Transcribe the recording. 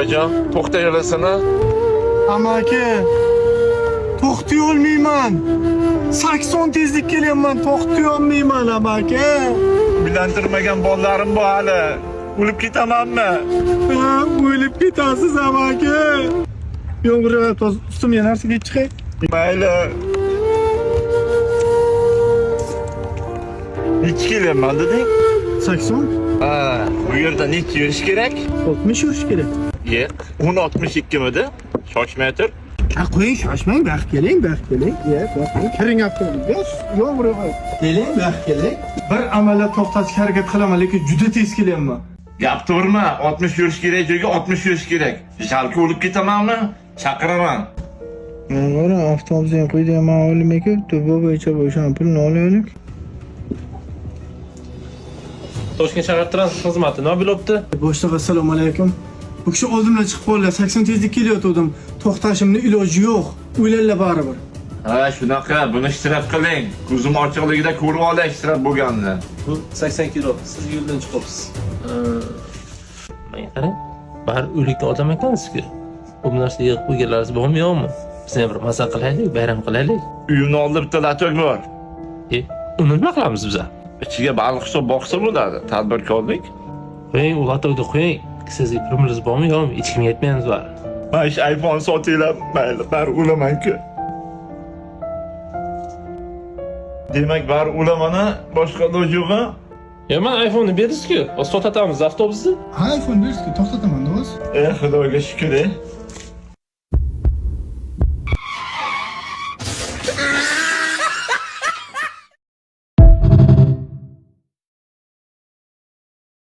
Akajon, to'xtayversana. Amaki, to'xtay olmayman. 80 tezlik kelyapman, to'xtay olmayman amaki. Uylantirmagan bolalarim bor hali. O'lib ketamanmi? Ha, o'lib ketasiz amaki. Yo'g'ri, ustimga narsaga chiqay. Mayli. Necha kelyapman deding? 80, Ha, bu yerda necha yurish kerak? 60 yurish kerak. Yo'q, 10.62 midi? Shoshmay tur. Ha, qo'ying, shoshmang, baxt keling. Kiring avtomobilga. Yo'g'ri. Keling, baxt keling. Bir amaliyot to'xtatishga harakat qilaman, lekin juda tez kelyapman. Gap to'g'rimi? 60 yurish kerak joyga 60 yurish kerak. Shalki o'lib ketamanmi? Chaqiraman. Mana avtobusga qo'ydigan ma'lumotga ko'p, bu bo'yicha o'sha pulni olaylik. Toshkent shahar transport xizmati nima bo'libdi? Boshliq, assalomu alaykum. Bu kishi oldimdan chiqib qoldilar. 80 tezlik kelayotgandim. To'xtashimning iloji yo'q. O'ylanlar baribir. Ha, shunaqa, buni ishtirok qiling. Ko'zim ochiqligida ko'rib olay ishtirok bo'lganini. Bu 80 kilo. Siz yo'ldan chiqibsiz. Mana qarang. Bari o'likka odam ekansiz-ku. Bu narsa yig'ib qo'yganlaringiz bormi yo'qmi? Biz ham bir maza qilaylik, bayram qilaylik. Uyimni oldida bitta latok bor. Uni nima qilamiz biz? Ichiga baliq hisob boqsa bo'ladi, tadbirkorlik. Qo'ying, u latokni qo'ying. Sizga pulingiz bormi yo'qmi? Hech kimga aytmaymiz bari. Mana shu iPhone sotinglar, mayli, bari o'laman-ku. Demak, bari o'laman-a, boshqa iloji yo'q-a? Ya men iPhone'ni berdingiz-ku. Hozir sotatamiz avtobusni. Ha, iPhone berishga to'xtataman, do'st. Xudoga shukr.